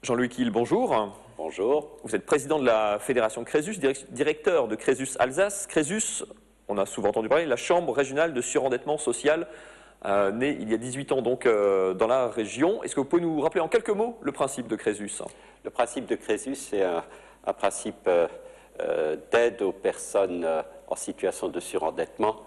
Jean-Louis Kiel, bonjour. Bonjour. Vous êtes président de la Fédération Crésus, directeur de Crésus Alsace. Crésus, on a souvent entendu parler, la Chambre régionale de surendettement social, née il y a 18 ans donc dans la région. Est-ce que vous pouvez nous rappeler en quelques mots le principe de Crésus? Le principe de Crésus, c'est un principe d'aide aux personnes en situation de surendettement.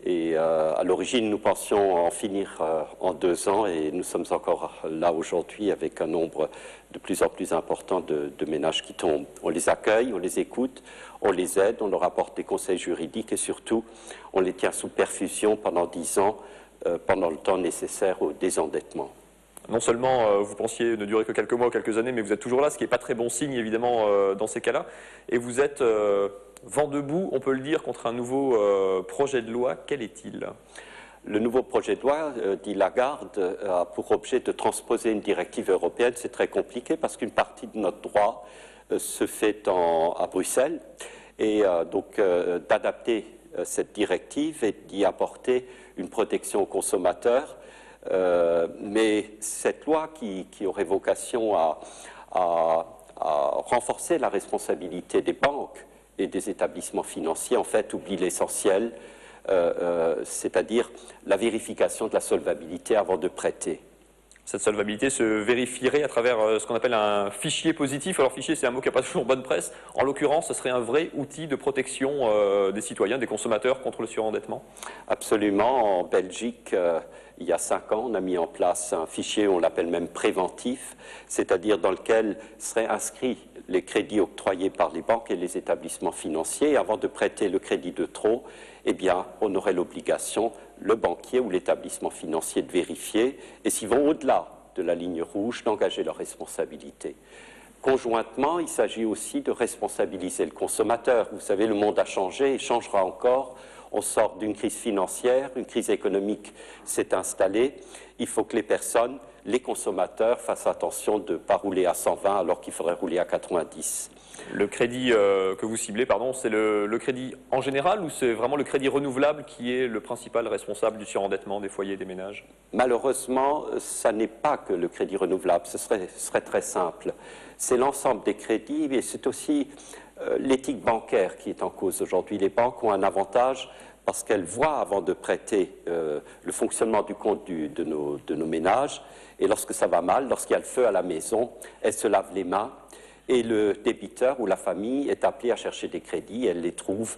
Et à l'origine, nous pensions en finir en 2 ans et nous sommes encore là aujourd'hui avec un nombre de plus en plus important de ménages qui tombent. On les accueille, on les écoute, on les aide, on leur apporte des conseils juridiques et surtout, on les tient sous perfusion pendant 10 ans, pendant le temps nécessaire au désendettement. Non seulement vous pensiez ne durer que quelques mois ou quelques années, mais vous êtes toujours là, ce qui n'est pas très bon signe évidemment dans ces cas-là. Et vous êtes vent debout, on peut le dire, contre un nouveau projet de loi. Quel est-il? Le nouveau projet de loi, dit Lagarde, a pour objet de transposer une directive européenne. C'est très compliqué parce qu'une partie de notre droit se fait à Bruxelles et donc d'adapter cette directive et d'y apporter une protection aux consommateurs. Mais cette loi qui aurait vocation à renforcer la responsabilité des banques et des établissements financiers, en fait, oublie l'essentiel, c'est-à-dire la vérification de la solvabilité avant de prêter. Cette solvabilité se vérifierait à travers ce qu'on appelle un fichier positif. Alors fichier, c'est un mot qui n'a pas toujours bonne presse. En l'occurrence, ce serait un vrai outil de protection des citoyens, des consommateurs contre le surendettement? Absolument. En Belgique, il y a 5 ans, on a mis en place un fichier, on l'appelle même préventif, c'est-à-dire dans lequel seraient inscrits les crédits octroyés par les banques et les établissements financiers. Et avant de prêter le crédit de trop, eh bien, on aurait l'obligation, le banquier ou l'établissement financier, de vérifier, et s'ils vont au-delà de la ligne rouge, d'engager leur responsabilité. Conjointement, il s'agit aussi de responsabiliser le consommateur. Vous savez, le monde a changé et changera encore. On sort d'une crise financière, une crise économique s'est installée. Il faut que les personnes, les consommateurs, fassent attention de ne pas rouler à 120 alors qu'il faudrait rouler à 90. Le crédit que vous ciblez, pardon, c'est le crédit en général ou c'est vraiment le crédit renouvelable qui est le principal responsable du surendettement des foyers et des ménages? Malheureusement, ça n'est pas que le crédit renouvelable, ce serait très simple. C'est l'ensemble des crédits et c'est aussi l'éthique bancaire qui est en cause aujourd'hui. Les banques ont un avantage parce qu'elles voient avant de prêter le fonctionnement du compte de nos ménages et lorsque ça va mal, lorsqu'il y a le feu à la maison, elles se lavent les mains et le débiteur ou la famille est appelé à chercher des crédits et elle les trouve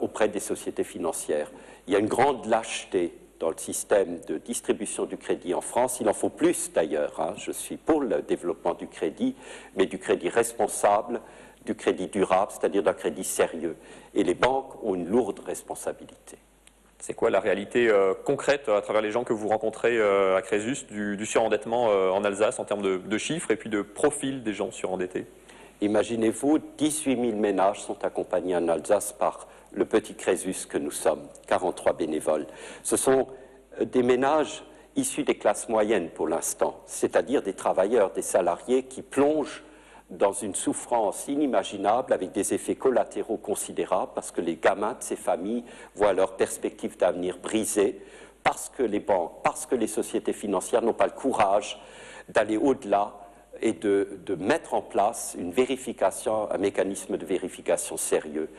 auprès des sociétés financières. Il y a une grande lâcheté dans le système de distribution du crédit en France. Il en faut plus d'ailleurs, hein. Je suis pour le développement du crédit, mais du crédit responsable, du crédit durable, c'est-à-dire d'un crédit sérieux. Et les banques ont une lourde responsabilité. C'est quoi la réalité concrète à travers les gens que vous rencontrez à Crésus du surendettement en Alsace en termes de chiffres et puis de profil des gens surendettés? Imaginez-vous, 18 000 ménages sont accompagnés en Alsace par le petit Crésus que nous sommes, 43 bénévoles. Ce sont des ménages issus des classes moyennes pour l'instant, c'est-à-dire des travailleurs, des salariés qui plongent dans une souffrance inimaginable avec des effets collatéraux considérables parce que les gamins de ces familles voient leurs perspectives d'avenir brisées parce que les banques, parce que les sociétés financières n'ont pas le courage d'aller au-delà et de mettre en place une vérification, un mécanisme de vérification sérieux.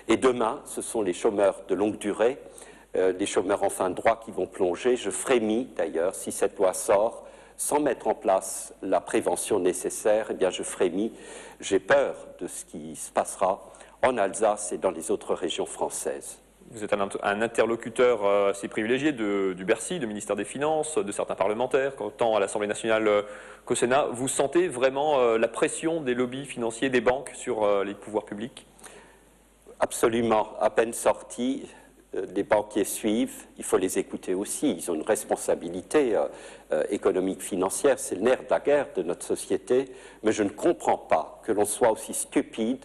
Et demain, ce sont les chômeurs de longue durée, les chômeurs en fin de droit qui vont plonger. Je frémis d'ailleurs si cette loi sort sans mettre en place la prévention nécessaire, eh bien je frémis, j'ai peur de ce qui se passera en Alsace et dans les autres régions françaises. Vous êtes un interlocuteur assez privilégié du Bercy, du ministère des Finances, de certains parlementaires, tant à l'Assemblée nationale qu'au Sénat. Vous sentez vraiment la pression des lobbies financiers des banques sur les pouvoirs publics? Absolument. À peine sortis, les banquiers suivent, il faut les écouter aussi. Ils ont une responsabilité économique, financière. C'est le nerf de la guerre de notre société. Mais je ne comprends pas que l'on soit aussi stupide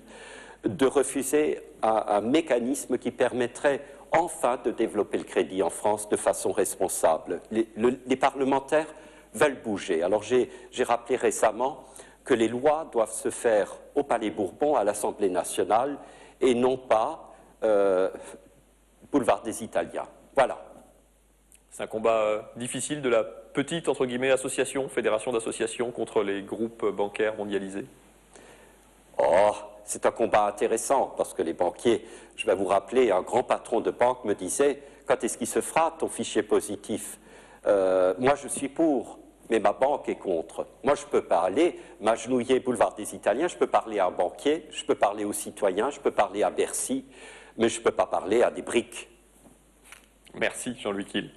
de refuser un mécanisme qui permettrait enfin de développer le crédit en France de façon responsable. Les parlementaires veulent bouger. Alors j'ai rappelé récemment que les lois doivent se faire au Palais Bourbon, à l'Assemblée nationale, et non pas boulevard des Italiens. Voilà. C'est un combat difficile de la petite, entre guillemets, association, fédération d'associations contre les groupes bancaires mondialisés? Oh, c'est un combat intéressant parce que les banquiers, je vais vous rappeler, un grand patron de banque me disait « Quand est-ce qu'il se fera ton fichier positif ?» Moi, je suis pour, mais ma banque est contre. Moi, je peux parler, m'agenouiller boulevard des Italiens, je peux parler à un banquier, je peux parler aux citoyens, je peux parler à Bercy, mais je ne peux pas parler à des briques. Merci Jean-Louis Kiel.